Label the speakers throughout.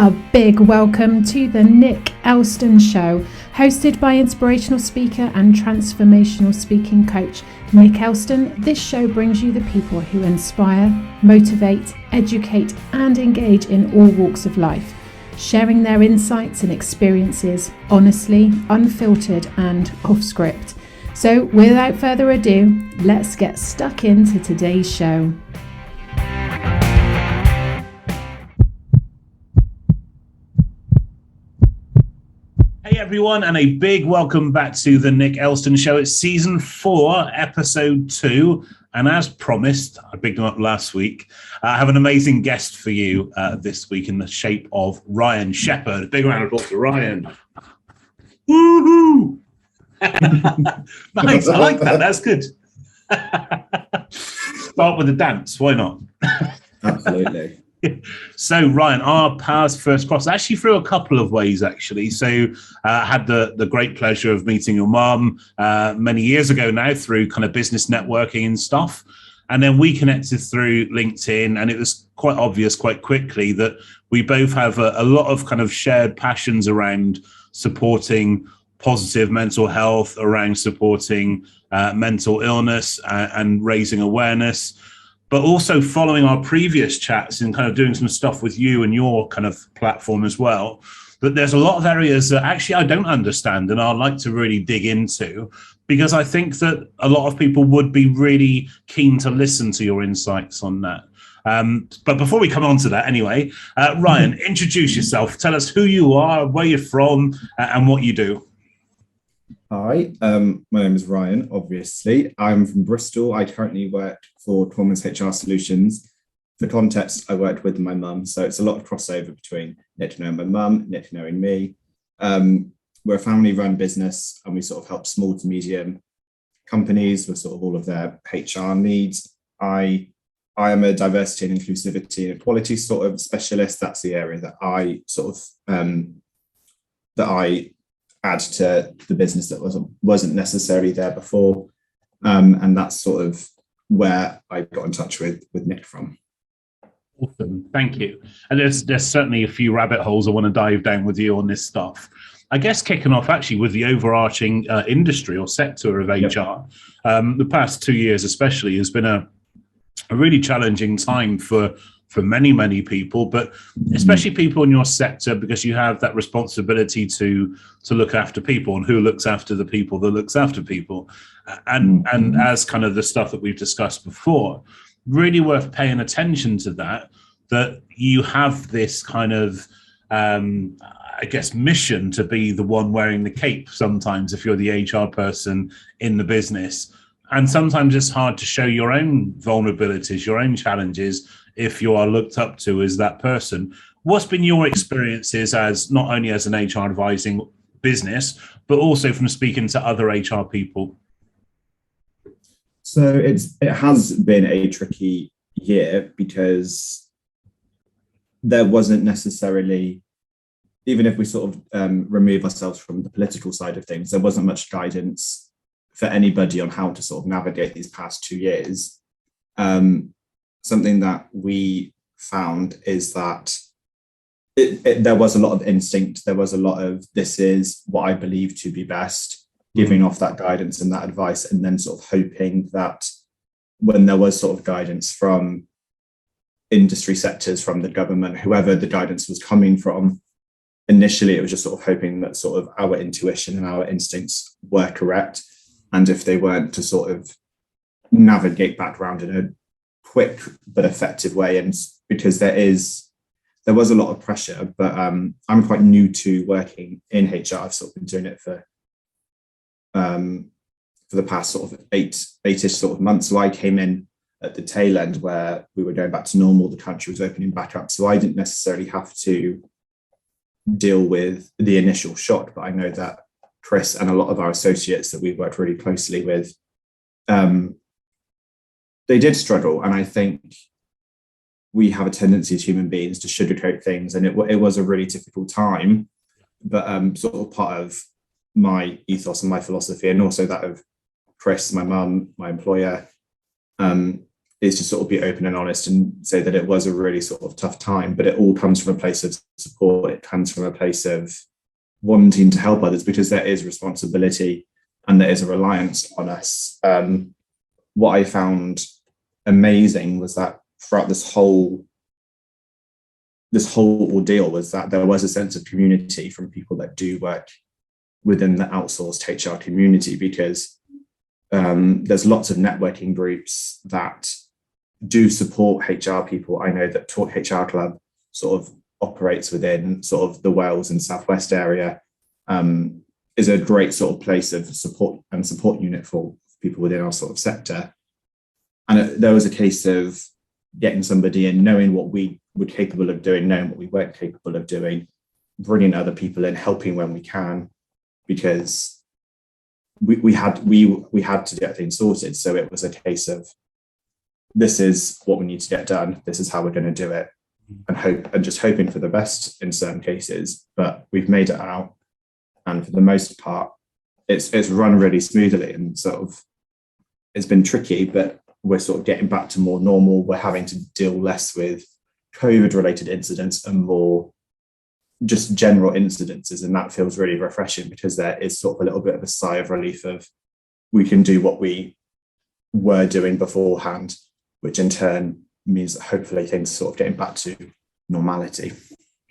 Speaker 1: A big welcome to the Nick Elston Show, hosted by inspirational speaker and transformational speaking coach Nick Elston. This show brings you the people who inspire, motivate, educate, and engage in all walks of life, sharing their insights and experiences honestly, unfiltered, and off script. So, without further ado, let's get stuck into today's show.
Speaker 2: Hey everyone, and a big welcome back to the Nick Elston Show. It's season 4, episode 2, and as promised, I bigged him up last week. I have an amazing guest for you this week in the shape of Ryan Sheppard. Big round of applause for Ryan. Woohoo! Nice, I like that. That's good. Start with a dance. Why not?
Speaker 3: Absolutely.
Speaker 2: So Ryan, our paths first crossed actually through a couple of ways actually. So I had the great pleasure of meeting your mum many years ago now through kind of business networking and stuff. And then we connected through LinkedIn, and it was quite obvious quite quickly that we both have a lot of kind of shared passions around supporting positive mental health, around supporting mental illness and raising awareness, but also following our previous chats and kind of doing some stuff with you and your kind of platform as well, that there's a lot of areas that actually I don't understand and I'd like to really dig into, because I think that a lot of people would be really keen to listen to your insights on that. But before we come on to that anyway, Ryan, introduce yourself. Tell us who you are, where you're from, and what you do.
Speaker 3: Hi, my name is Ryan, obviously. I'm from Bristol. I currently work for Performance HR Solutions. For context, I worked with my mum, so it's a lot of crossover between Nick knowing my mum, Nick knowing me. We're a family-run business, and we sort of help small to medium companies with sort of all of their HR needs. I am a diversity and inclusivity and equality sort of specialist. That's the area that I sort of add to the business that wasn't necessarily there before, and that's sort of where I got in touch with Nick from.
Speaker 2: Awesome, thank you. And there's certainly a few rabbit holes I want to dive down with you on this stuff. I guess kicking off actually with the overarching industry or sector of HR, the past 2 years especially has been a really challenging time for many people, but especially people in your sector, because you have that responsibility to look after people, and who looks after the people that looks after people. And as kind of the stuff that we've discussed before, really worth paying attention to that you have this kind of, I guess, mission to be the one wearing the cape sometimes if you're the HR person in the business. And sometimes it's hard to show your own vulnerabilities, your own challenges, if you are looked up to as that person. What's been your experiences as not only as an HR advising business, but also from speaking to other HR people?
Speaker 3: So it has been a tricky year, because there wasn't necessarily, even if we sort of remove ourselves from the political side of things, there wasn't much guidance for anybody on how to sort of navigate these past 2 years. Something that we found is that there was a lot of instinct. There was a lot of, this is what I believe to be best, giving off that guidance and that advice, and then sort of hoping that when there was sort of guidance from industry sectors, from the government, whoever the guidance was coming from, initially it was just sort of hoping that sort of our intuition and our instincts were correct. And if they weren't, to sort of navigate back around in a quick but effective way. And because there was a lot of pressure, but I'm quite new to working in HR. I've sort of been doing it for the past sort of eight-ish sort of months. So I came in at the tail end where we were going back to normal. The country was opening back up. So I didn't necessarily have to deal with the initial shock, but I know that Chris and a lot of our associates that we've worked really closely with, they did struggle. And I think we have a tendency as human beings to sugarcoat things. And it was a really difficult time, but sort of part of my ethos and my philosophy, and also that of Chris, my mum, my employer, is to sort of be open and honest and say that it was a really sort of tough time, but it all comes from a place of support. It comes from a place of wanting to help others, because there is responsibility and there is a reliance on us. What I found amazing was that throughout this whole ordeal was that there was a sense of community from people that do work within the outsourced HR community, because there's lots of networking groups that do support HR people. I know that Talk HR Club sort of operates within sort of the Wales and Southwest area, is a great sort of place of support and support unit for people within our sort of sector. And there was a case of getting somebody in, knowing what we were capable of doing, knowing what we weren't capable of doing, bringing other people in, helping when we can, because we had to get things sorted. So it was a case of, this is what we need to get done. This is how we're going to do it, and just hoping for the best in certain cases. But we've made it out, and for the most part, it's run really smoothly, and sort of it's been tricky, but we're sort of getting back to more normal. We're having to deal less with COVID-related incidents and more just general incidences, and that feels really refreshing, because there is sort of a little bit of a sigh of relief of, we can do what we were doing beforehand, which in turn means that hopefully things are sort of getting back to normality.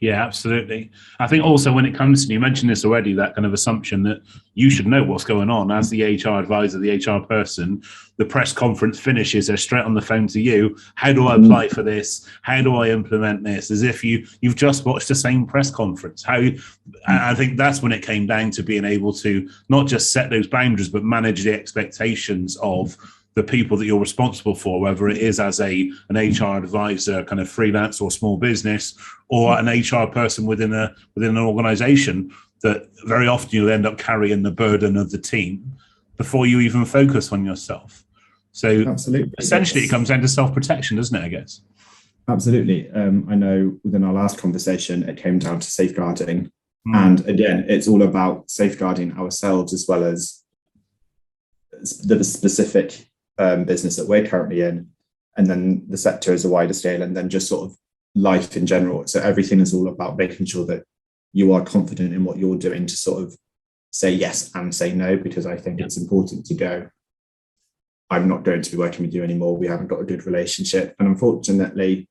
Speaker 2: Yeah, absolutely. I think also when it comes to, you mentioned this already, that kind of assumption that you should know what's going on as the HR advisor, the HR person. The press conference finishes, they're straight on the phone to you. How do I apply for this? How do I implement this? As if you've just watched the same press conference. I think that's when it came down to being able to not just set those boundaries, but manage the expectations of the people that you're responsible for, whether it is as an HR advisor, kind of freelance or small business, or an HR person within an organization, that very often you'll end up carrying the burden of the team before you even focus on yourself. So
Speaker 3: absolutely,
Speaker 2: essentially it comes down to self-protection, doesn't it, I guess?
Speaker 3: Absolutely. I know within our last conversation, it came down to safeguarding. And again, it's all about safeguarding ourselves as well as the specific business that we're currently in, and then the sector as a wider scale, and then just sort of life in general. So everything is all about making sure that you are confident in what you're doing to sort of say yes and say no, because I think it's important to go, I'm not going to be working with you anymore. We haven't got a good relationship. And unfortunately,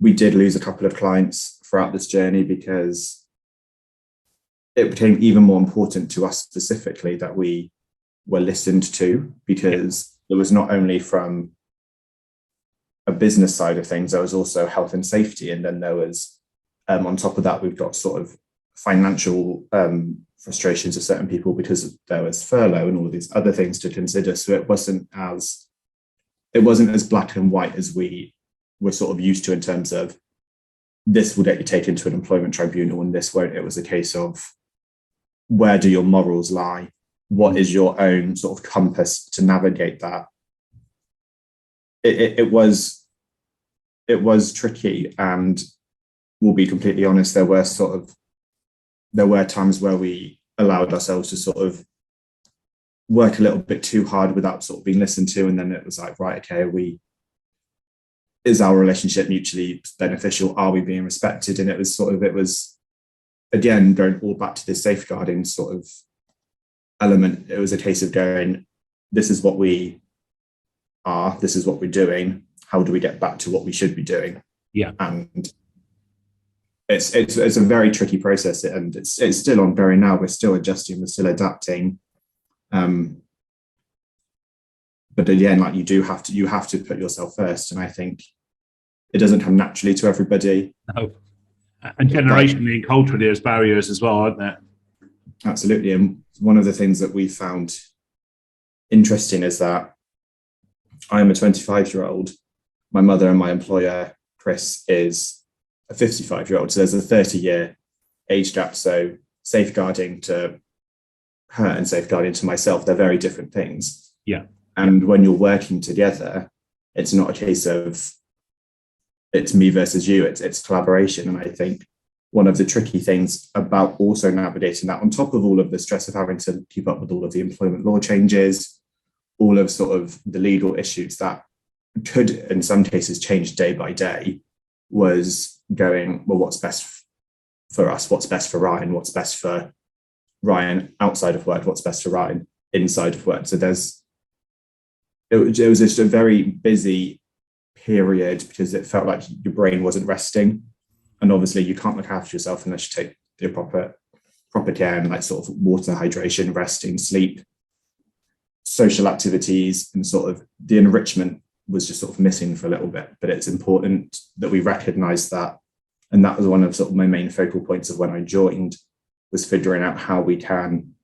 Speaker 3: we did lose a couple of clients throughout this journey, because it became even more important to us specifically that we were listened to, because it was not only from a business side of things, there was also health and safety. And then there was, on top of that, we've got sort of financial frustrations of certain people, because there was furlough and all of these other things to consider. So it wasn't as black and white as we were sort of used to, in terms of this will get you taken to an employment tribunal and this won't. It was a case of, where do your morals lie? What is your own sort of compass to navigate that? It was tricky, and we'll be completely honest, there were times where we allowed ourselves to sort of work a little bit too hard without sort of being listened to, and then it was like, right, okay, is our relationship mutually beneficial? Are we being respected? And it was again going all back to this safeguarding sort of element. It was a case of going, this is what we are, this is what we're doing, how do we get back to what we should be doing?
Speaker 2: Yeah.
Speaker 3: And it's a very tricky process, and it's still ongoing now. We're still adjusting, we're still adapting, but again, like, you have to put yourself first, and I think it doesn't come naturally to everybody.
Speaker 2: No. And generationally and culturally, there's barriers as well, aren't there?
Speaker 3: Absolutely. And one of the things that we found interesting is that I am a 25-year-old. My mother and my employer, Chris, is a 55-year-old. So there's a 30-year age gap. So safeguarding to her and safeguarding to myself, they're very different things.
Speaker 2: Yeah.
Speaker 3: And when you're working together, it's not a case of it's me versus you, it's collaboration. And I think one of the tricky things about also navigating that, on top of all of the stress of having to keep up with all of the employment law changes, all of sort of the legal issues that could in some cases change day by day was going, well, what's best for us? What's best for Ryan? What's best for Ryan outside of Word? What's best for Ryan inside of Word? So it was just a very busy period because it felt like your brain wasn't resting. And obviously you can't look after yourself unless you take your proper care and like sort of water, hydration, resting, sleep, social activities, and sort of the enrichment was just sort of missing for a little bit. But it's important that we recognize that. And that was one of sort of my main focal points of when I joined, was figuring out how we can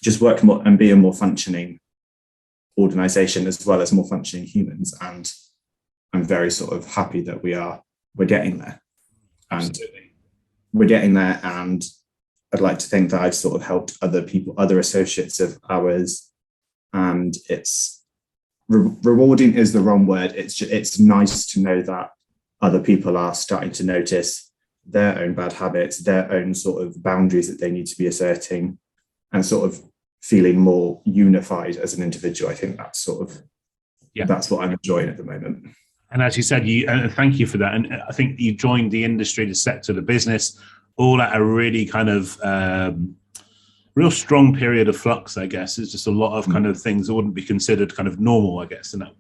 Speaker 3: just work more and be a more functioning organization as well as more functioning humans. And I'm very sort of happy that we're getting there. And
Speaker 2: Absolutely.
Speaker 3: We're getting there. And I'd like to think that I've sort of helped other people, other associates of ours. And it's rewarding is the wrong word. It's nice to know that other people are starting to notice their own bad habits, their own sort of boundaries that they need to be asserting, and sort of feeling more unified as an individual. I think that's sort of, that's what I'm enjoying at the moment.
Speaker 2: And as you said, thank you for that. And I think you joined the industry, the sector, the business, all at a really kind of real strong period of flux, I guess. It's just a lot of kind of things that wouldn't be considered kind of normal, I guess. And I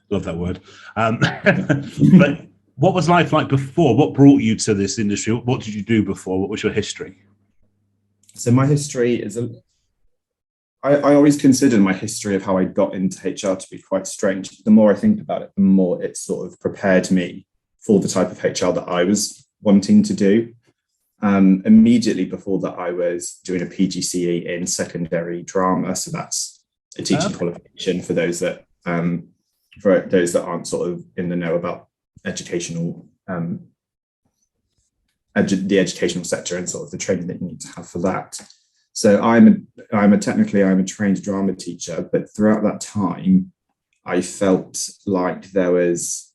Speaker 2: love that word. But what was life like before? What brought you to this industry? What did you do before? What was your history?
Speaker 3: So my history is I always considered my history of how I got into HR to be quite strange. The more I think about it, the more it sort of prepared me for the type of HR that I was wanting to do. Immediately before that, I was doing a PGCE in secondary drama. So that's a teaching qualification for those that aren't sort of in the know about educational, the educational sector and sort of the training that you need to have for that. So I'm a trained drama teacher, but throughout that time, I felt like there was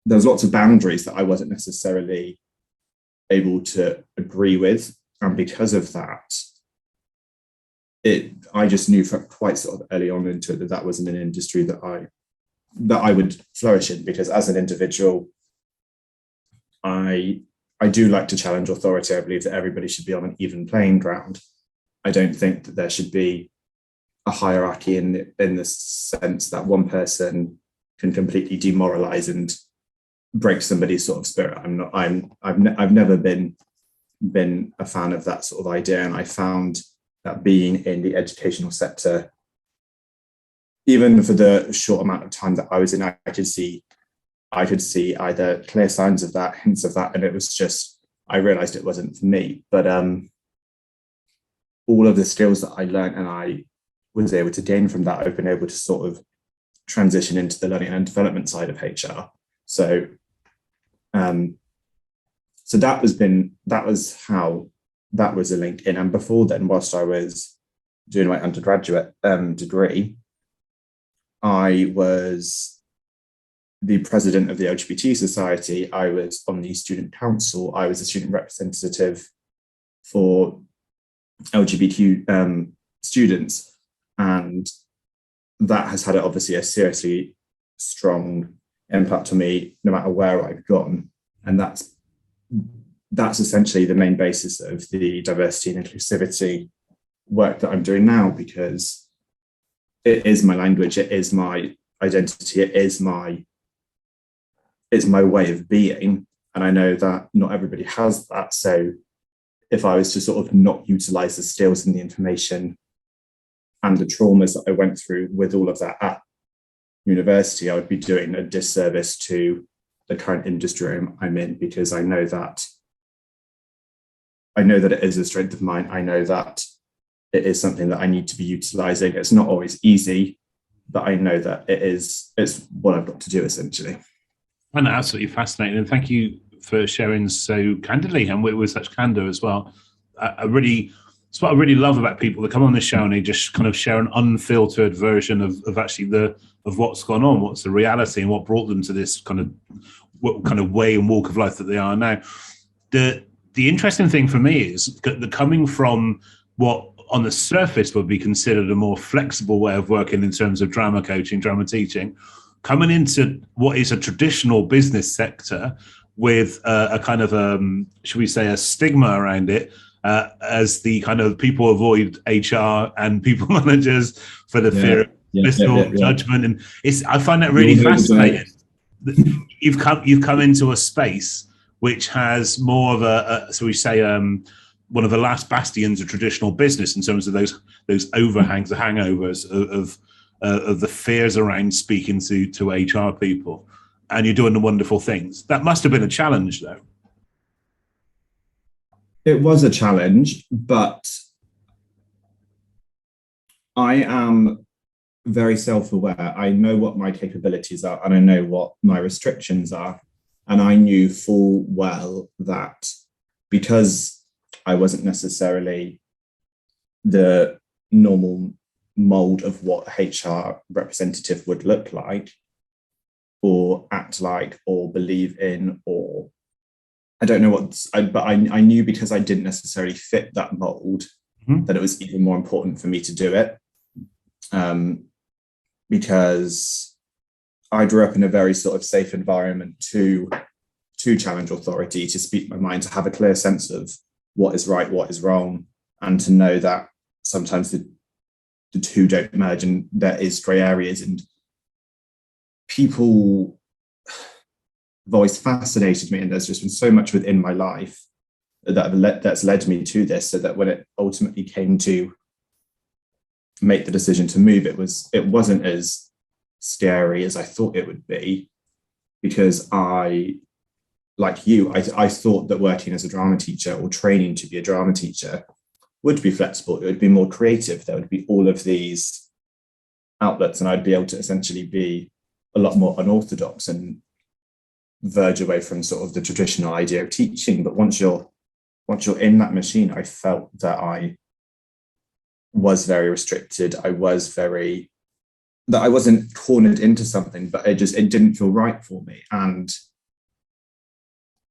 Speaker 3: lots of boundaries that I wasn't necessarily able to agree with, and because of that, I just knew from quite sort of early on into it that wasn't an industry that I would flourish in, because as an individual, I do like to challenge authority. I believe that everybody should be on an even playing ground. I don't think that there should be a hierarchy in the sense that one person can completely demoralize and break somebody's sort of spirit. I've never been a fan of that sort of idea, and I found that being in the educational sector, even for the short amount of time that I was in, I could see either clear signs of that, hints of that, and it was just, I realized it wasn't for me. But all of the skills that I learned and I was able to gain from that, I've been able to sort of transition into the learning and development side of HR. So that was how that was a link in. And before then, whilst I was doing my undergraduate degree, I was the president of the LGBT Society. I was on the student council. I was a student representative for LGBTQ students. And that has had obviously a seriously strong impact on me no matter where I've gone. And that's essentially the main basis of the diversity and inclusivity work that I'm doing now, because it is my language, it is my identity, it's my way of being. And I know that not everybody has that. So if I was to sort of not utilize the skills and the information and the traumas that I went through with all of that at university, I would be doing a disservice to the current industry I'm in, because I know that it is a strength of mine. I know that it is something that I need to be utilizing. It's not always easy, but I know that it's what I've got to do, essentially.
Speaker 2: And absolutely fascinating. And thank you for sharing so candidly and with such candor as well. It's what I really love about people that come on this show and they just kind of share an unfiltered version of actually of what's gone on, what's the reality, and what brought them to this kind of way and walk of life that they are now. The interesting thing for me is that coming from what on the surface would be considered a more flexible way of working in terms of drama coaching, drama teaching, coming into what is a traditional business sector with a kind of, should we say, a stigma around it, as the kind of people avoid HR and people managers for the fear of judgment. And I find that really fascinating. You've come into a space which has more of so we say, one of the last bastions of traditional business in terms of those overhangs, the hangovers of the fears around speaking to HR people, and you're doing the wonderful things. That must have been a challenge, though.
Speaker 3: It was a challenge, but I am very self-aware. I know what my capabilities are, and I know what my restrictions are. And I knew full well that because I wasn't necessarily the normal mold of what a HR representative would look like or act like or believe in, or I don't know but I knew because I didn't necessarily fit that mold, that it was even more important for me to do it. Because I grew up in a very sort of safe environment to challenge authority, to speak my mind, to have a clear sense of what is right, what is wrong, and to know that sometimes the two don't merge and there is grey areas. And people have always fascinated me, and there's just been so much within my life that's led me to this, so that when it ultimately came to make the decision to move, it wasn't as scary as I thought it would be, because I thought that working as a drama teacher or training to be a drama teacher would be flexible. It would be more creative. There would be all of these outlets, and I'd be able to essentially be a lot more unorthodox and verge away from sort of the traditional idea of teaching. But once you're in that machine, I felt that I was very restricted. I wasn't cornered into something, but it didn't feel right for me. And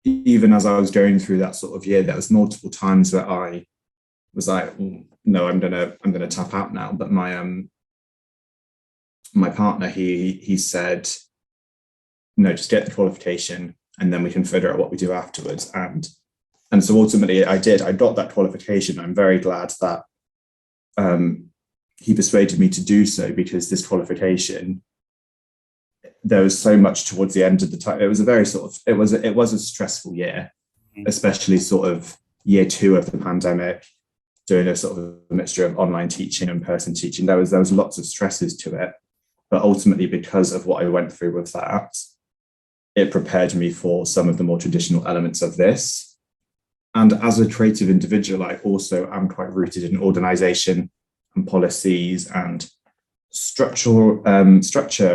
Speaker 3: even as I was going through that sort of year, there was multiple times where I was like, no, I'm gonna tap out now. But my partner, he said, no, just get the qualification and then we can figure out what we do afterwards. And so ultimately I got that qualification. I'm very glad that he persuaded me to do so, because this qualification, there was so much towards the end of the time. It was a very it was a stressful year, especially sort of year 2 of the pandemic, doing a sort of a mixture of online teaching and in-person teaching. There was lots of stresses to it, but ultimately because of what I went through with that, it prepared me for some of the more traditional elements of this. And as a creative individual, I also am quite rooted in organization and policies and structure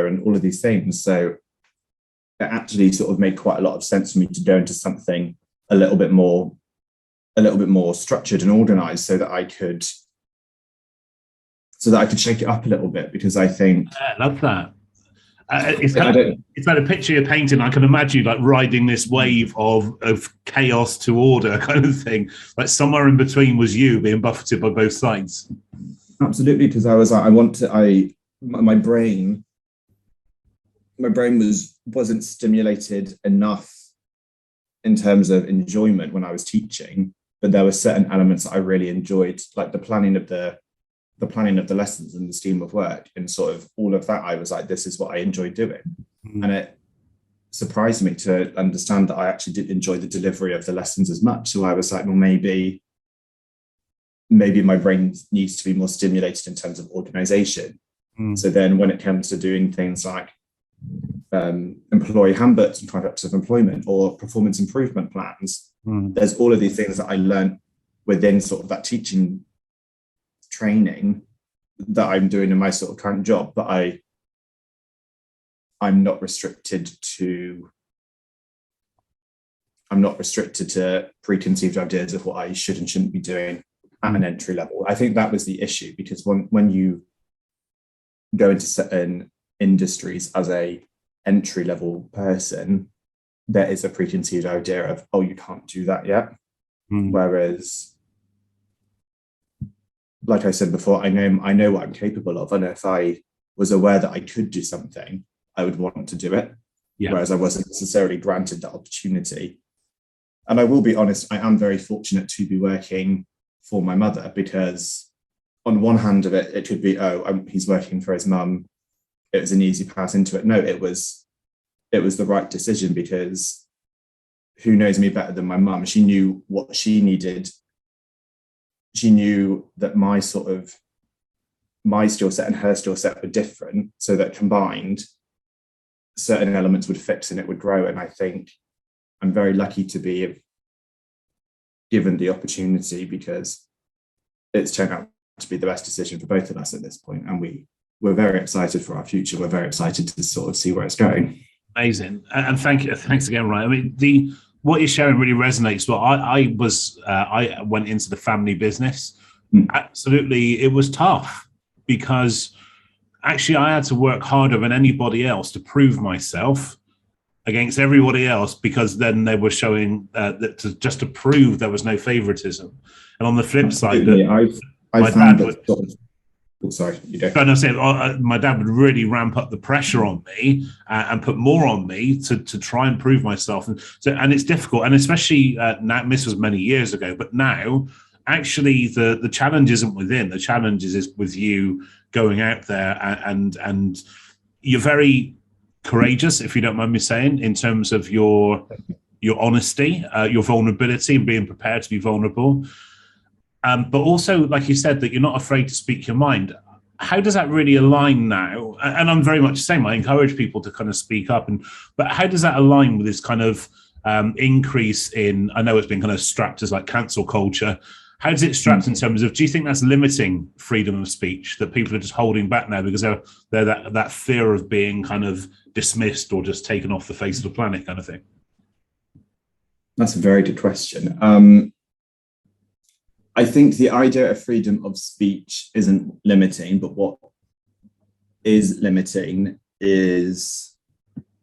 Speaker 3: and all of these things. So it actually sort of made quite a lot of sense for me to go into something a little bit more structured and organized, so that I could shake it up a little bit, because I think
Speaker 2: I love that. It's like a picture you're painting. I can imagine like riding this wave of chaos to order kind of thing. Like somewhere in between was you being buffeted by both sides.
Speaker 3: Absolutely, because I was like, my brain wasn't stimulated enough in terms of enjoyment when I was teaching, but there were certain elements that I really enjoyed, like the planning of the lessons and the scheme of work and sort of all of that. I was like, this is what I enjoy doing. And it surprised me to understand that I actually did enjoy the delivery of the lessons as much. So I was like, well, maybe my brain needs to be more stimulated in terms of organization. So then when it comes to doing things like employee handbooks and contracts of employment or performance improvement plans, there's all of these things that I learned within sort of that teaching training that I'm doing in my sort of current job, but I'm not restricted to preconceived ideas of what I should and shouldn't be doing at an entry level. I think that was the issue, because when you go into certain industries as a entry level person, there is a preconceived idea of, oh, you can't do that yet. Whereas like I said before, I know what I'm capable of, and if I was aware that I could do something, I would want to do it.
Speaker 2: Yeah.
Speaker 3: Whereas I wasn't necessarily granted that opportunity. And I will be honest, I am very fortunate to be working for my mother, because on one hand of it, it could be, he's working for his mum, it was an easy pass into it. No, it was the right decision, because who knows me better than my mum? She knew what she needed. She knew that my skill set and her skill set were different, so that combined, certain elements would fix and it would grow. And I think I'm very lucky to be given the opportunity, because it's turned out to be the best decision for both of us at this point. And we're very excited for our future. We're very excited to sort of see where it's going.
Speaker 2: Amazing. And thanks again, Ryan. I mean, what you're sharing really resonates. Well, I went into the family business. Absolutely, it was tough, because actually I had to work harder than anybody else to prove myself against everybody else, because then they were showing that just to prove there was no favoritism. And on the flip side,
Speaker 3: I found that sorry, you go.
Speaker 2: My dad would really ramp up the pressure on me and put more on me to try and prove myself. And it's difficult. And especially now, this was many years ago, but now actually the challenge isn't within. The challenge is with you going out there, and you're very courageous, if you don't mind me saying, in terms of your honesty, your vulnerability, and being prepared to be vulnerable. But also, like you said, that you're not afraid to speak your mind. How does that really align now? And I'm very much the same. I encourage people to kind of speak up. But how does that align with this kind of increase in, I know it's been kind of strapped as like cancel culture. How does it strapped in terms of, do you think that's limiting freedom of speech, that people are just holding back now because they're that fear of being kind of dismissed or just taken off the face of the planet kind of thing?
Speaker 3: That's a very good question. I think the idea of freedom of speech isn't limiting, but what is limiting is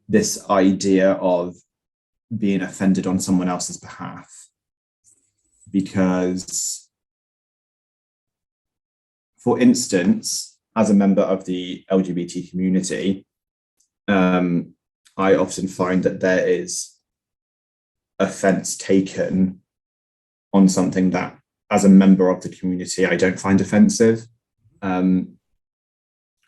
Speaker 3: this idea of being offended on someone else's behalf. Because, for instance, as a member of the LGBT community, I often find that there is offense taken on something that, as a member of the community, I don't find offensive. I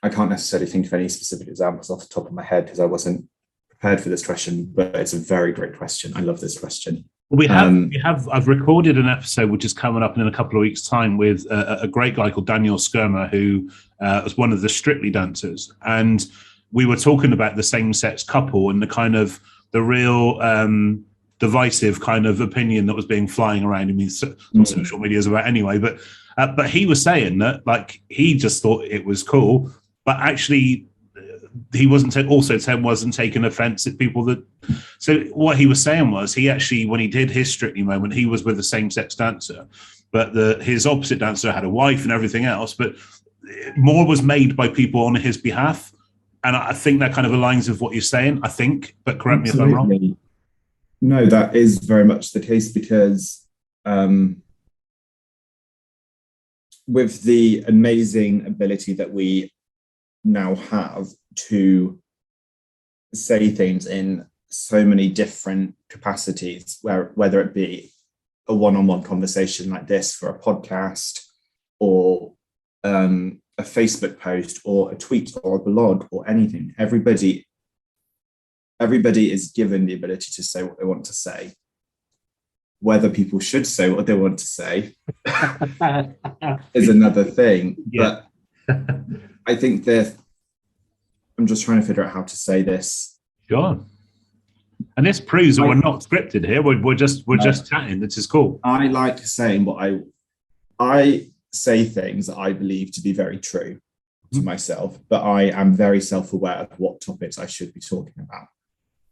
Speaker 3: can't necessarily think of any specific examples off the top of my head because I wasn't prepared for this question, but it's a very great question. I love this question.
Speaker 2: I've recorded an episode which is coming up in a couple of weeks' time with a great guy called Daniel Skirmer, who was one of the Strictly dancers, and we were talking about the same-sex couple and the kind of the real divisive kind of opinion that was being flying around in social medias about anyway. But he was saying that like he just thought it was cool, but actually he wasn't taking offense at people that. So what he was saying was he actually, when he did his Strictly moment, he was with a same-sex dancer, but his opposite dancer had a wife and everything else, but more was made by people on his behalf. And I think that kind of aligns with what you're saying, I think, but correct me if I'm wrong.
Speaker 3: No, that is very much the case, because with the amazing ability that we now have to say things in so many different capacities, whether it be a one-on-one conversation like this for a podcast, or a Facebook post, or a tweet, or a blog, or anything, everybody is given the ability to say what they want to say. Whether people should say what they want to say is another thing.
Speaker 2: Yeah.
Speaker 3: But I think I'm just trying to figure out how to say this.
Speaker 2: Sure. And this proves that we're not scripted here. We're just chatting. This is cool.
Speaker 3: I like saying what I say things that I believe to be very true to myself, but I am very self-aware of what topics I should be talking about.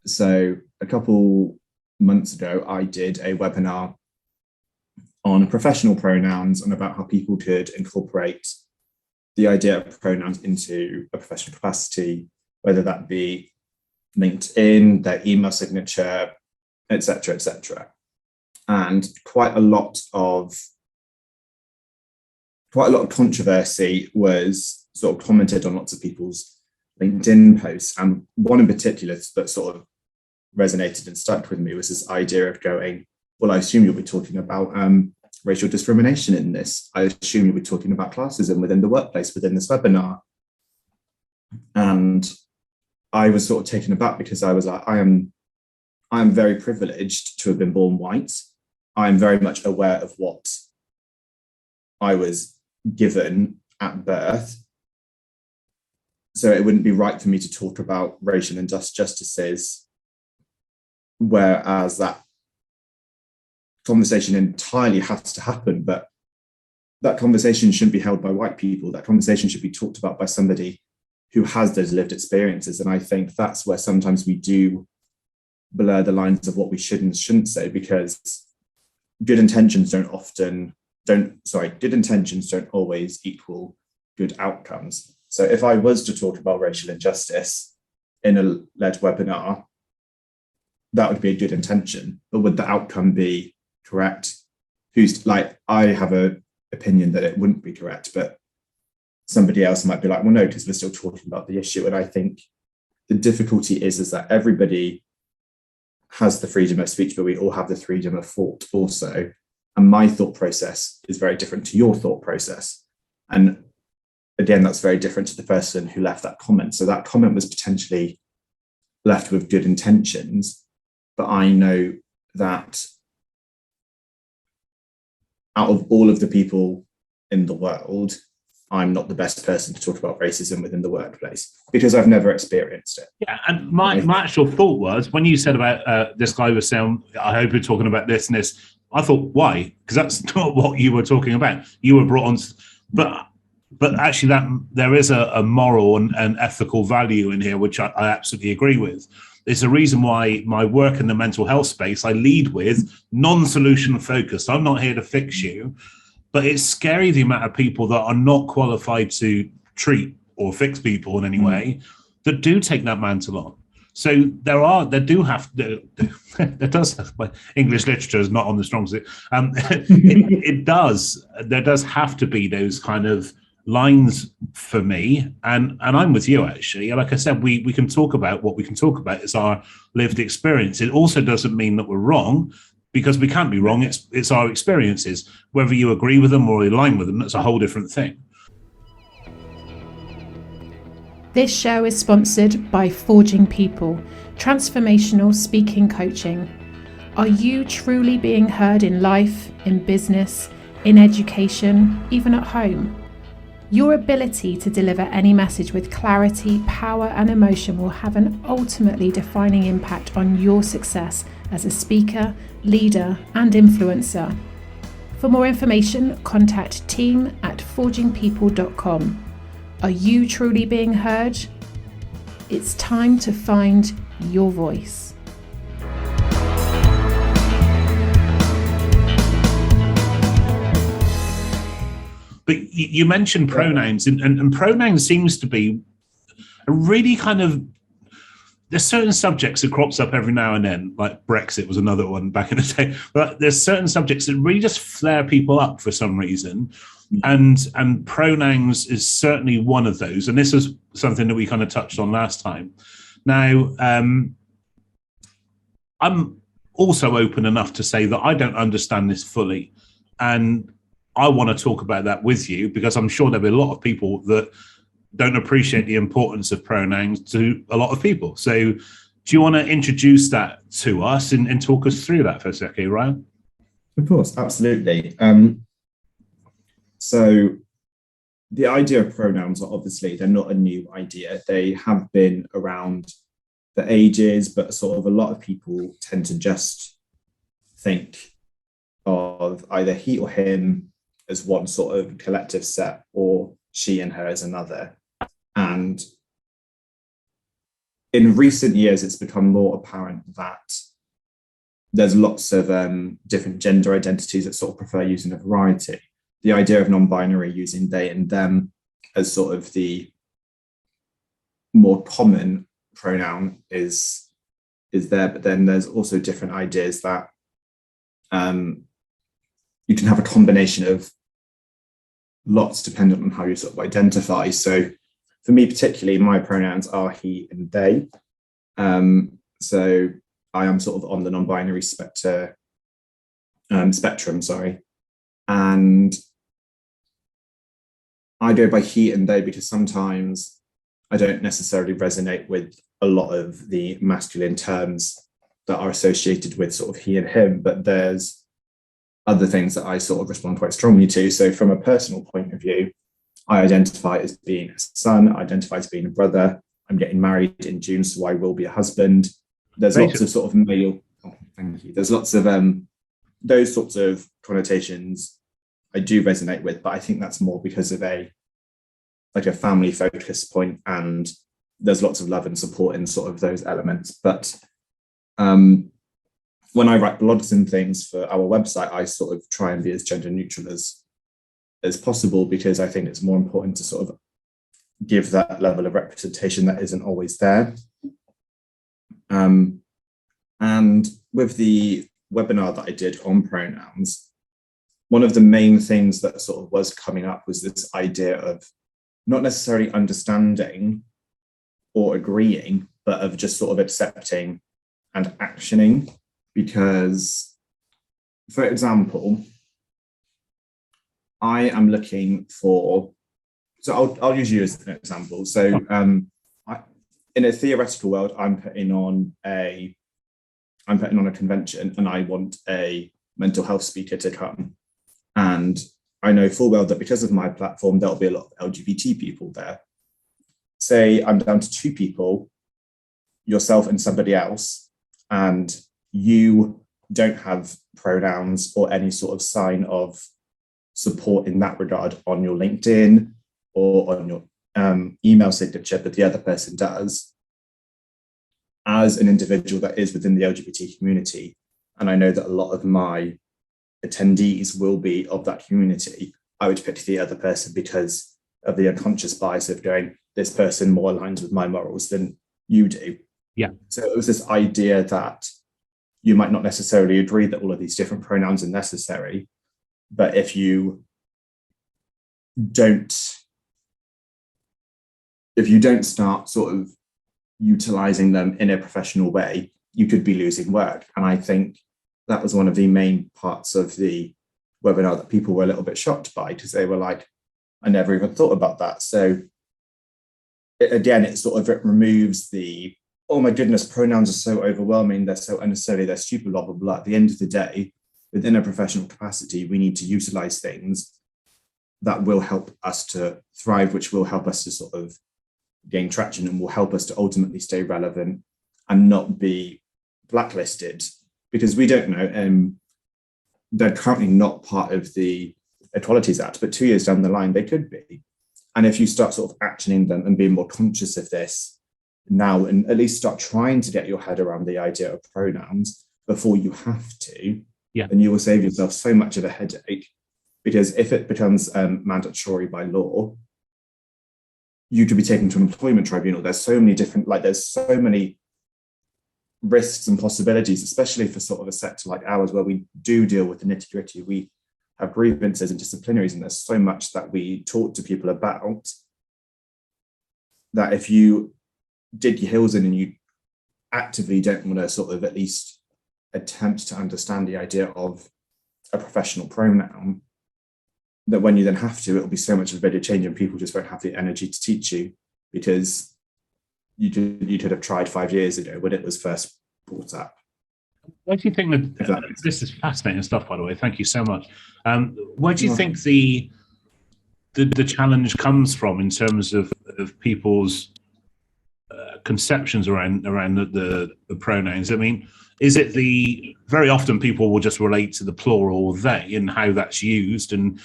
Speaker 3: So a couple months ago, I did a webinar on professional pronouns and about how people could incorporate the idea of pronouns into a professional capacity, whether that be LinkedIn, their email signature, etc., etc. And quite a lot of quite a lot of controversy was sort of commented on lots of people's LinkedIn posts. And one in particular that sort of resonated and stuck with me was this idea of going, well, I assume you'll be talking about racial discrimination in this. I assume you'll be talking about classism within the workplace, within this webinar. And I was sort of taken aback because I was like, I am very privileged to have been born white. I am very much aware of what I was given at birth. So it wouldn't be right for me to talk about racial injustices, whereas that conversation entirely has to happen, but that conversation shouldn't be held by white people. That conversation should be talked about by somebody who has those lived experiences. And I think that's where sometimes we do blur the lines of what we should and shouldn't say, because good intentions don't always equal good outcomes. So if I was to talk about racial injustice in a led webinar, that would be a good intention, but would the outcome be correct? I have an opinion that it wouldn't be correct, but somebody else might be like, well, no, because we're still talking about the issue. And I think the difficulty is that everybody has the freedom of speech, but we all have the freedom of thought also. And my thought process is very different to your thought process. And again, that's very different to the person who left that comment. So that comment was potentially left with good intentions, but I know that out of all of the people in the world, I'm not the best person to talk about racism within the workplace because I've never experienced it.
Speaker 2: Yeah, and my actual thought was, when you said about this guy was saying, I hope you're talking about this and this, I thought, why? Because that's not what you were talking about. You were brought on, but actually that there is a moral and ethical value in here, which I absolutely agree with. It's a reason why my work in the mental health space, I lead with non-solution focused. I'm not here to fix you, but it's scary the amount of people that are not qualified to treat or fix people in any way that do take that mantle on. So there does have, my English literature is not on the strong side. There does have to be those kind of lines for me, and I'm with you actually. Like I said, we can talk about what we can talk about. It's our lived experience. It also doesn't mean that we're wrong, because we can't be wrong. It's our experiences. Whether you agree with them or align with them, that's a whole different thing.
Speaker 1: This show is sponsored by Forging People, Transformational Speaking Coaching. Are you truly being heard in life, in business, in education, even at home? Your ability to deliver any message with clarity, power, and emotion will have an ultimately defining impact on your success as a speaker, leader, and influencer. For more information, contact team@forgingpeople.com. Are you truly being heard? It's time to find your voice.
Speaker 2: But you mentioned pronouns, and pronouns seems to be a really kind of, there's certain subjects that crops up every now and then, like Brexit was another one back in the day, but there's certain subjects that really just flare people up for some reason. And pronouns is certainly one of those. And this is something that we kind of touched on last time. Now, I'm also open enough to say that I don't understand this fully. And I want to talk about that with you, because I'm sure there'll be a lot of people that don't appreciate the importance of pronouns to a lot of people. So do you want to introduce that to us and talk us through that for a second, Ryan?
Speaker 3: Of course, absolutely. So the idea of pronouns are obviously, they're not a new idea. They have been around for ages, but sort of a lot of people tend to just think of either he or him as one sort of collective set, or she and her as another. And in recent years, it's become more apparent that there's lots of different gender identities that sort of prefer using a variety. The idea of non-binary using they and them as sort of the more common pronoun is there, but then there's also different ideas that you can have a combination of lots dependent on how you sort of identify. So for me particularly, my pronouns are he and they. So I am sort of on the non-binary spectrum, and I go by he and they because sometimes I don't necessarily resonate with a lot of the masculine terms that are associated with sort of he and him, but there's other things that I sort of respond quite strongly to. So from a personal point of view, I identify as being a son, I identify as being a brother. I'm getting married in June, so I will be a husband. There's lots of sort of male, thank you. There's lots of those sorts of connotations I do resonate with, but I think that's more because of a family focus point, and there's lots of love and support in sort of those elements. But when I write blogs and things for our website, I sort of try and be as gender neutral as possible, because I think it's more important to sort of give that level of representation that isn't always there. And with the webinar that I did on pronouns, one of the main things that sort of was coming up was this idea of not necessarily understanding or agreeing, but of just sort of accepting and actioning. Because, for example, I am looking for, so I'll use you as an example. So in a theoretical world, I'm putting on a convention, and I want a mental health speaker to come. And I know full well that because of my platform, there'll be a lot of LGBT people there. Say I'm down to 2 people, yourself and somebody else, and you don't have pronouns or any sort of sign of support in that regard on your LinkedIn or on your email signature, but the other person does. As an individual that is within the LGBT community, and I know that a lot of my attendees will be of that community, I would pick the other person because of the unconscious bias of going, this person more aligns with my morals than you do.
Speaker 2: Yeah.
Speaker 3: So it was this idea that you might not necessarily agree that all of these different pronouns are necessary, but if you don't start sort of utilizing them in a professional way, you could be losing work. And I think that was one of the main parts of the webinar that people were a little bit shocked by, because they were like, I never even thought about that. So it sort of removes the, oh my goodness, pronouns are so overwhelming, they're so unnecessary, they're stupid, blah, blah, blah. At the end of the day, within a professional capacity, we need to utilize things that will help us to thrive, which will help us to sort of gain traction and will help us to ultimately stay relevant and not be blacklisted, because we don't know. They're currently not part of the Equalities Act, but 2 years down the line, they could be. And if you start sort of actioning them and being more conscious of this now, and at least start trying to get your head around the idea of pronouns before you have to, then you will save yourself so much of a headache. Because if it becomes mandatory by law, you could be taken to an employment tribunal. There's so many different, there's so many risks and possibilities, especially for sort of a sector like ours, where we do deal with the nitty gritty. We have grievances and disciplinaries, and there's so much that we talk to people about, that if you dig your heels in and you actively don't want to sort of at least attempt to understand the idea of a professional pronoun, that when you then have to, it'll be so much of a bigger change, and people just won't have the energy to teach you, because you could have tried 5 years ago when it was first brought up.
Speaker 2: Why do you think that this is fascinating stuff, by the way? Thank you so much. Where do you think the challenge comes from in terms of people's conceptions around the pronouns? I mean, is it very often people will just relate to the plural they and how that's used, and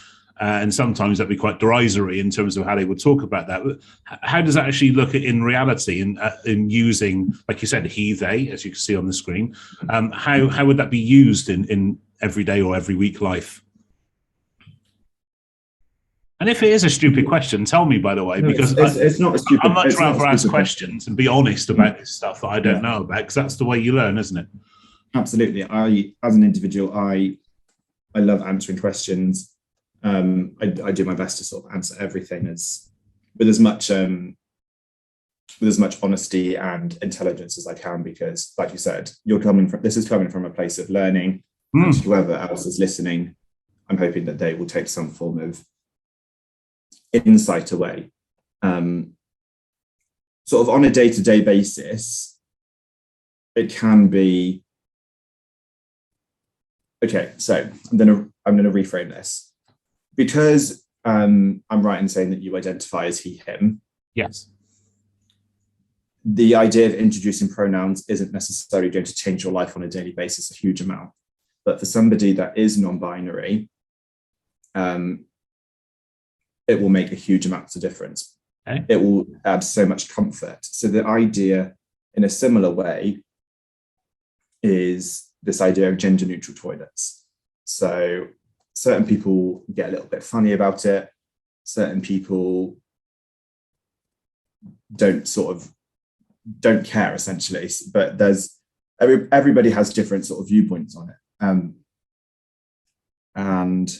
Speaker 2: sometimes that'd be quite derisory in terms of how they would talk about that. How does that actually look in reality in using, like you said, he, they, as you can see on the screen? How would that be used in everyday or every week life? And if it is a stupid question, tell me, by the way, because
Speaker 3: it's not a stupid.
Speaker 2: I'd much rather ask questions and be honest about this stuff that I don't know about, because that's the way you learn, isn't it?
Speaker 3: Absolutely. As an individual, I love answering questions. I do my best to sort of answer everything with as much honesty and intelligence as I can, because, like you said, this is coming from a place of learning, and whoever else is listening, I'm hoping that they will take some form of insight away. Sort of on a day-to-day basis, it can be okay. So I'm gonna reframe this, because I'm right in saying that you identify as he, him.
Speaker 2: Yes.
Speaker 3: The idea of introducing pronouns isn't necessarily going to change your life on a daily basis a huge amount. But for somebody that is non-binary, it will make a huge amount of difference.
Speaker 2: Okay.
Speaker 3: It will add so much comfort. So the idea, in a similar way, is this idea of gender-neutral toilets. So certain people get a little bit funny about it. Certain people don't care, essentially, but everybody has different sort of viewpoints on it. And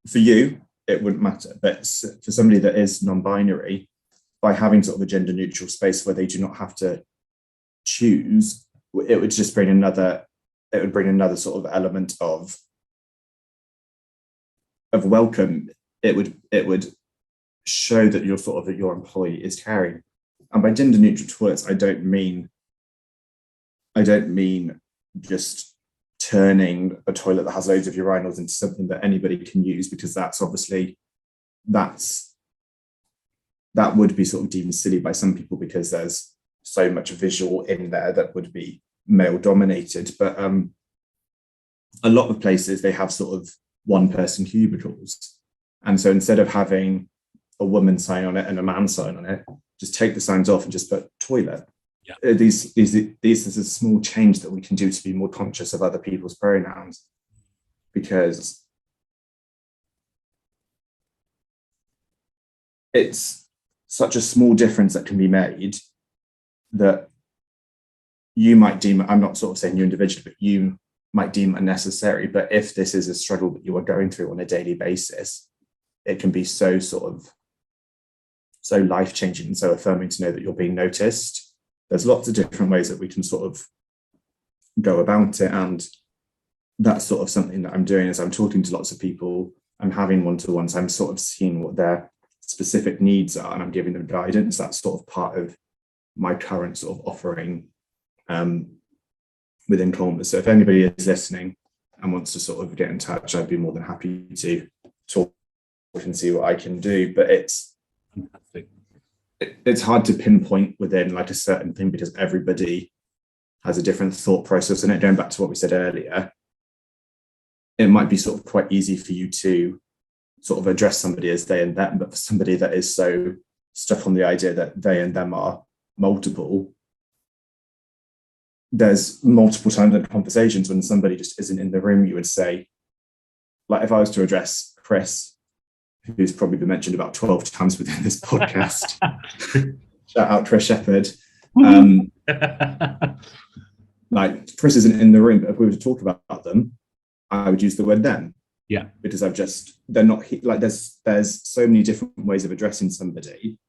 Speaker 3: for you, it wouldn't matter, but for somebody that is non-binary, by having sort of a gender neutral space where they do not have to choose, it would just bring another sort of element of welcome. It would show that your employee is caring. And by gender neutral toilets, I don't mean just turning a toilet that has loads of urinals into something that anybody can use, because that would be sort of deemed silly by some people, because there's so much visual in there that would be male dominated. But a lot of places, they have sort of one person cubicles, and so instead of having a woman sign on it and a man sign on it, just take the signs off and just put toilet.
Speaker 2: Yeah.
Speaker 3: This is a small change that we can do to be more conscious of other people's pronouns, because it's such a small difference that can be made that you might deem, I'm not sort of saying you individually, but you might deem unnecessary. But if this is a struggle that you are going through on a daily basis, it can be so life-changing and so affirming to know that you're being noticed. There's lots of different ways that we can sort of go about it. And that's sort of something that I'm doing as I'm talking to lots of people. I'm having one-to-ones. I'm sort of seeing what their specific needs are, and I'm giving them guidance. That's sort of part of my current sort of offering within Columbus. So if anybody is listening and wants to sort of get in touch, I'd be more than happy to talk and see what I can do. But it's hard to pinpoint within like a certain thing, because everybody has a different thought process. And going back to what we said earlier, it might be sort of quite easy for you to sort of address somebody as they and them, but for somebody that is so stuck on the idea that they and them are multiple, there's multiple times in conversations when somebody just isn't in the room, you would say, like if I was to address Chris, who's probably been mentioned about 12 times within this podcast. Shout out Chris Sheppard. Like Chris isn't in the room, but if we were to talk about them, I would use the word them.
Speaker 2: Yeah.
Speaker 3: Because they're not like there's so many different ways of addressing somebody.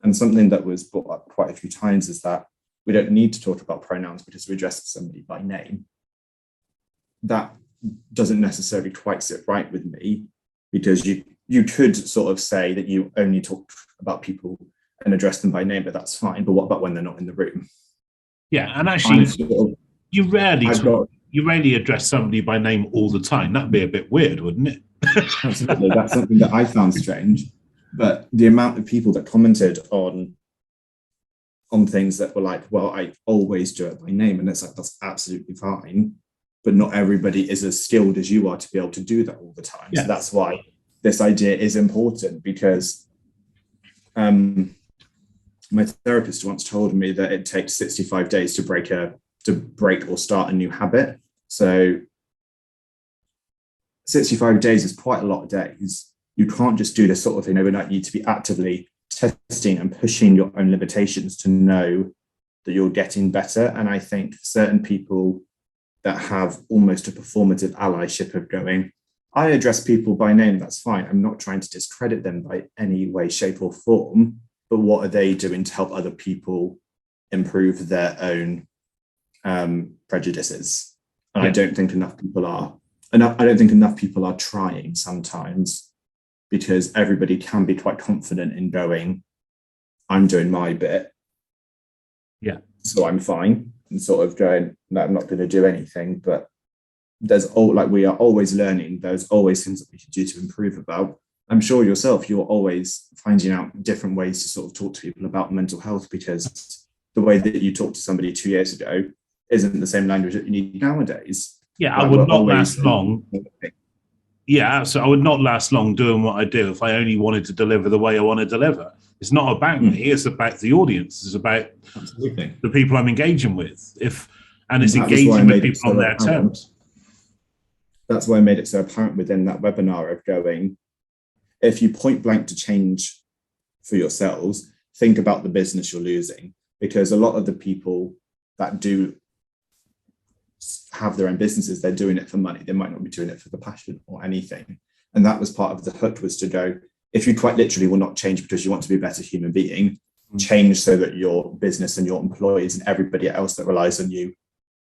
Speaker 3: And something that was brought up quite a few times is that we don't need to talk about pronouns because we address somebody by name. That doesn't necessarily quite sit right with me, because you could sort of say that you only talk about people and address them by name, but that's fine. But what about when they're not in the room?
Speaker 2: Yeah, and actually, you rarely address somebody by name all the time. That'd be a bit weird, wouldn't it?
Speaker 3: Absolutely, that's something that I found strange. But the amount of people that commented on things that were like, well, I always do it by name, and it's like, that's absolutely fine. But not everybody is as skilled as you are to be able to do that all the time. Yeah. So that's why this idea is important, because my therapist once told me that it takes 65 days to break or start a new habit. So 65 days is quite a lot of days. You can't just do this sort of thing overnight. You need to be actively testing and pushing your own limitations to know that you're getting better. And I think certain people that have almost a performative allyship of going, I address people by name, that's fine. I'm not trying to discredit them by any way, shape, or form. But what are they doing to help other people improve their own prejudices? And I don't think enough people are. And I don't think enough people are trying sometimes, because everybody can be quite confident in going, I'm doing my bit.
Speaker 2: Yeah.
Speaker 3: So I'm fine. And sort of going, no, I'm not going to do anything. But we are always learning. There's always things that we can do to improve about. I'm sure yourself, you're always finding out different ways to sort of talk to people about mental health, because the way that you talked to somebody 2 years ago isn't the same language that you need nowadays.
Speaker 2: Yeah, I would not last long. Yeah, so I would not last long doing what I do if I only wanted to deliver the way I want to deliver. It's not about me, it's about the audience. It's about the people I'm engaging with. And it's engaging with people on their terms.
Speaker 3: That's why I made it so apparent within that webinar of going, if you point blank to change for yourselves, think about the business you're losing, because a lot of the people that do have their own businesses, they're doing it for money. They might not be doing it for the passion or anything. And that was part of the hook, was to go, if you quite literally will not change because you want to be a better human being, change so that your business and your employees and everybody else that relies on you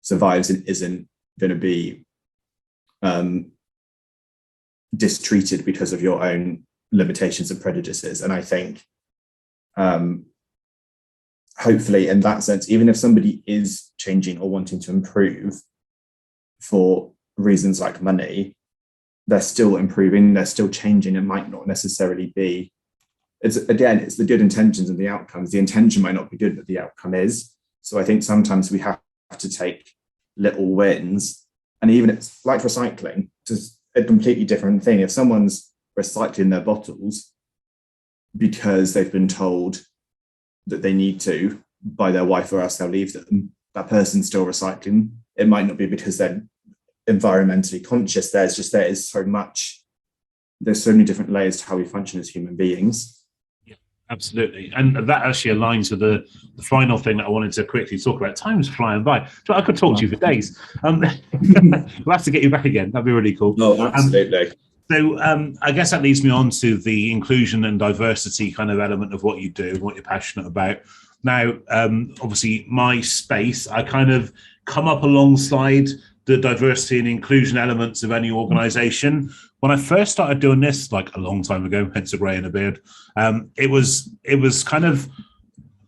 Speaker 3: survives and isn't going to be distreated because of your own limitations and prejudices. And I think hopefully in that sense, even if somebody is changing or wanting to improve for reasons like money, they're still improving, they're still changing. It might not necessarily be, it's the good intentions and the outcomes. The intention might not be good, but the outcome is. So I think sometimes we have to take little wins, and even it's like recycling, just a completely different thing. If someone's recycling their bottles because they've been told that they need to by their wife or else they'll leave them, that person's still recycling. It might not be because they're environmentally conscious. There's so many different layers to how we function as human beings.
Speaker 2: Yeah, absolutely. And that actually aligns with the final thing that I wanted to quickly talk about. Time's flying by. I could talk to you for days. We'll have to get you back again. That'd be really cool.
Speaker 3: Oh, absolutely.
Speaker 2: So I guess that leads me on to the inclusion and diversity kind of element of what you do, what you're passionate about. Now, obviously, my space, I kind of come up alongside the diversity and inclusion elements of any organization. When I first started doing this, like a long time ago, hence a grey and a beard, it was kind of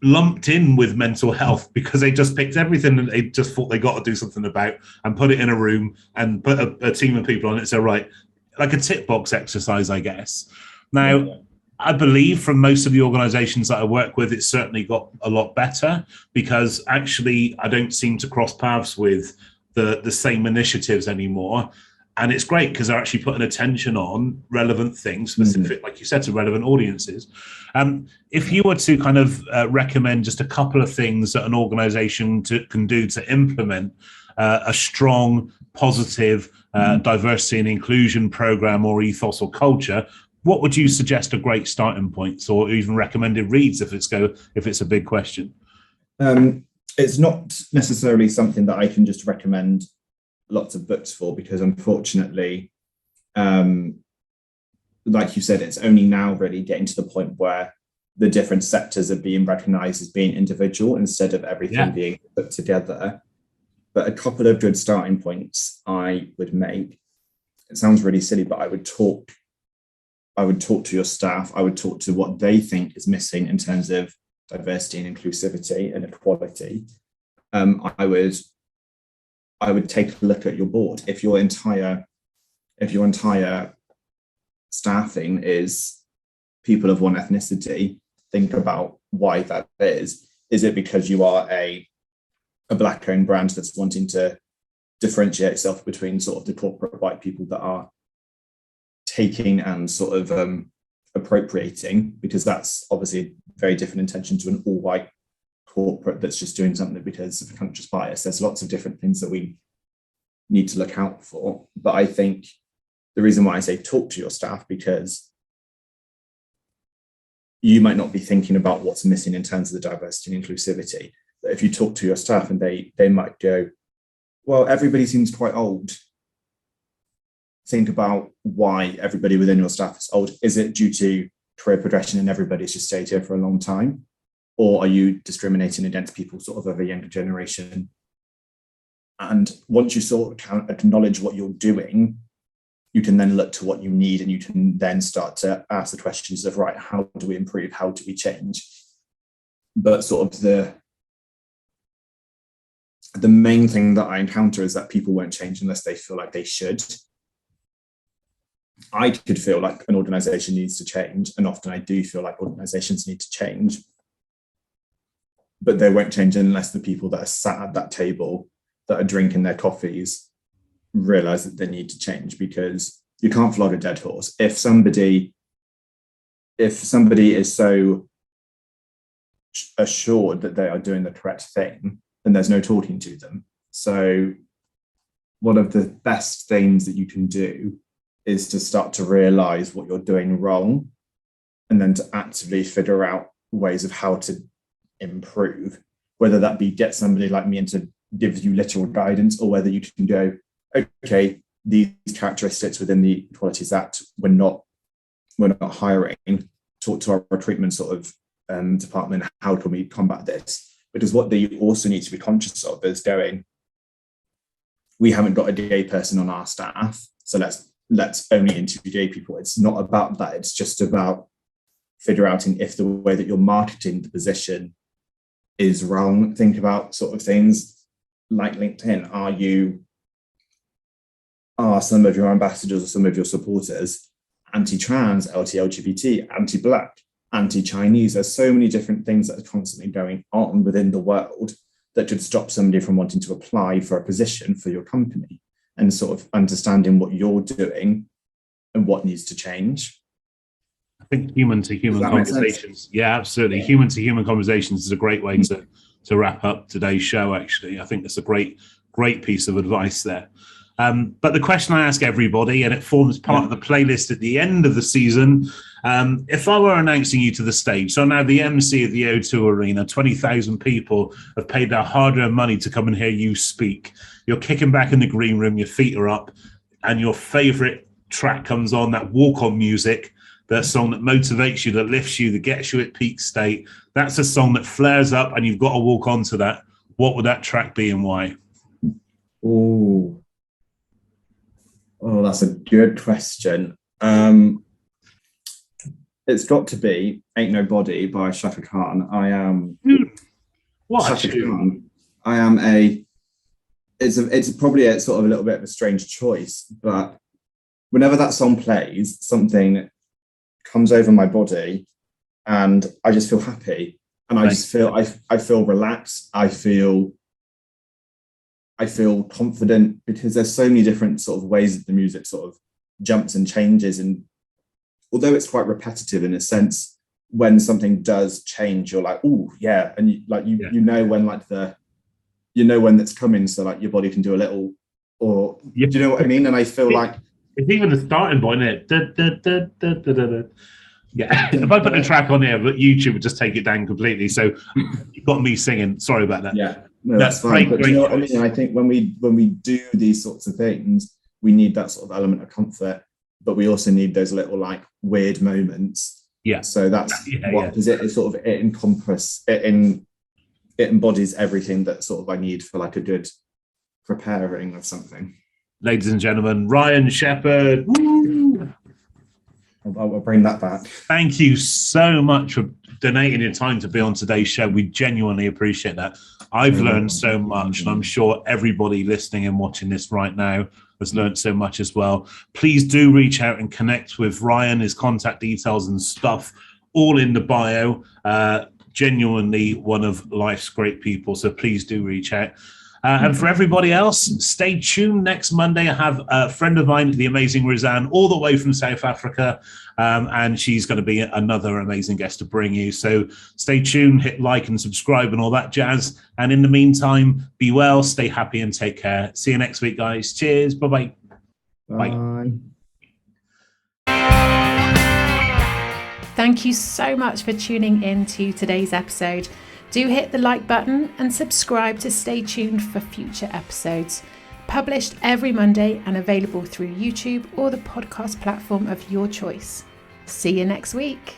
Speaker 2: lumped in with mental health because they just picked everything that they just thought they got to do something about and put it in a room and put a team of people on it. So, right, like a tick box exercise, I guess. Now, I believe from most of the organizations that I work with, it's certainly got a lot better, because actually I don't seem to cross paths with the same initiatives anymore. And it's great because they're actually putting attention on relevant things, specific, like you said, to relevant audiences. If you were to kind of recommend just a couple of things that an organization can do to implement a strong, positive diversity and inclusion program or ethos or culture, what would you suggest are great starting points, or even recommended reads if it's a big question?
Speaker 3: It's not necessarily something that I can just recommend lots of books for, because unfortunately, like you said, it's only now really getting to the point where the different sectors are being recognized as being individual instead of everything being put together. But a couple of good starting points I would make. It sounds really silly, but I would talk to your staff. I would talk to what they think is missing in terms of diversity and inclusivity and equality. I would take a look at your board. If your entire staffing is people of one ethnicity, think about why that is. Is it because you are a Black-owned brand that's wanting to differentiate itself between sort of the corporate white people that are taking and sort of appropriating, because that's obviously a very different intention to an all-white corporate that's just doing something because of conscious bias. There's lots of different things that we need to look out for. But I think the reason why I say talk to your staff, because you might not be thinking about what's missing in terms of the diversity and inclusivity. But if you talk to your staff and they might go, well, everybody seems quite old. think about why everybody within your staff is old. Is it due to career progression and everybody's just stayed here for a long time? Or are you discriminating against people sort of a younger generation? And once you sort of acknowledge what you're doing, you can then look to what you need, and you can then start to ask the questions of, right, how do we improve? How do we change? But sort of the main thing that I encounter is that people won't change unless they feel like they should. I could feel like an organization needs to change, and often I do feel like organizations need to change, but they won't change unless the people that are sat at that table that are drinking their coffees realize that they need to change, because you can't flog a dead horse. If somebody is so assured that they are doing the correct thing, then there's no talking to them. So one of the best things that you can do is to start to realize what you're doing wrong, and then to actively figure out ways of how to improve, whether that be get somebody like me in to give you literal guidance, or whether you can go, okay, these characteristics within the Equalities Act, we're not hiring, talk to our recruitment sort of department, how can we combat this? Because what they also need to be conscious of is going, we haven't got a gay person on our staff, so let's only interview gay people. It's not about that. It's just about figure out if the way that you're marketing the position is wrong. Think about sort of things like LinkedIn. Are some of your ambassadors or some of your supporters anti-trans, LGBT, anti-Black, anti-Chinese? There's so many different things that are constantly going on within the world that could stop somebody from wanting to apply for a position for your company, and sort of understanding what you're doing and what needs to change.
Speaker 2: I think human to human conversations. Yeah, absolutely. Human to human conversations is a great way to wrap up today's show, actually. I think that's a great piece of advice there. But the question I ask everybody, and it forms part of the playlist at the end of the season, if I were announcing you to the stage, so now the MC of the O2 Arena, 20,000 people have paid their hard-earned money to come and hear you speak. You're kicking back in the green room, your feet are up, and your favorite track comes on, that walk-on music, that song that motivates you, that lifts you, that gets you at peak state. That's a song that flares up and you've got to walk on to that. What would that track be and why?
Speaker 3: Oh, that's a good question. It's got to be Ain't Nobody by Shaka Khan. It's probably a sort of a little bit of a strange choice, but whenever that song plays, something comes over my body and I just feel happy, and I just feel I feel relaxed. I feel confident, because there's so many different sort of ways that the music sort of jumps and changes, and although it's quite repetitive in a sense, when something does change, you're like, oh yeah, and you know when when that's coming, so like your body can do a little, or do you know what I mean? And I feel like
Speaker 2: it's even the starting point, isn't it? Yeah. If I put the track on here, but YouTube would just take it down completely. So you've got me singing. Sorry about that.
Speaker 3: Yeah, no, that's fine. But you know what I mean? I think when we do these sorts of things, we need that sort of element of comfort, but we also need those little like weird moments.
Speaker 2: Yeah.
Speaker 3: So that's because it sort of it embodies everything that sort of I need for like a good preparing of something.
Speaker 2: Ladies and gentlemen, Ryan Sheppard.
Speaker 3: I'll bring that back.
Speaker 2: Thank you so much for donating your time to be on today's show. We genuinely appreciate that. I've learned so much, and I'm sure everybody listening and watching this right now has learned so much as well. Please do reach out and connect with Ryan. His contact details and stuff all in the bio. Genuinely one of life's great people, so please do reach out. And for everybody else, stay tuned. Next Monday, I have a friend of mine, the amazing Rizan, all the way from South Africa, and she's going to be another amazing guest to bring you. So stay tuned, hit like and subscribe and all that jazz. And in the meantime, be well, stay happy and take care. See you next week, guys. Cheers. Bye-bye.
Speaker 3: Bye.
Speaker 1: Thank you so much for tuning in to today's episode. Do hit the like button and subscribe to stay tuned for future episodes. Published every Monday and available through YouTube or the podcast platform of your choice. See you next week.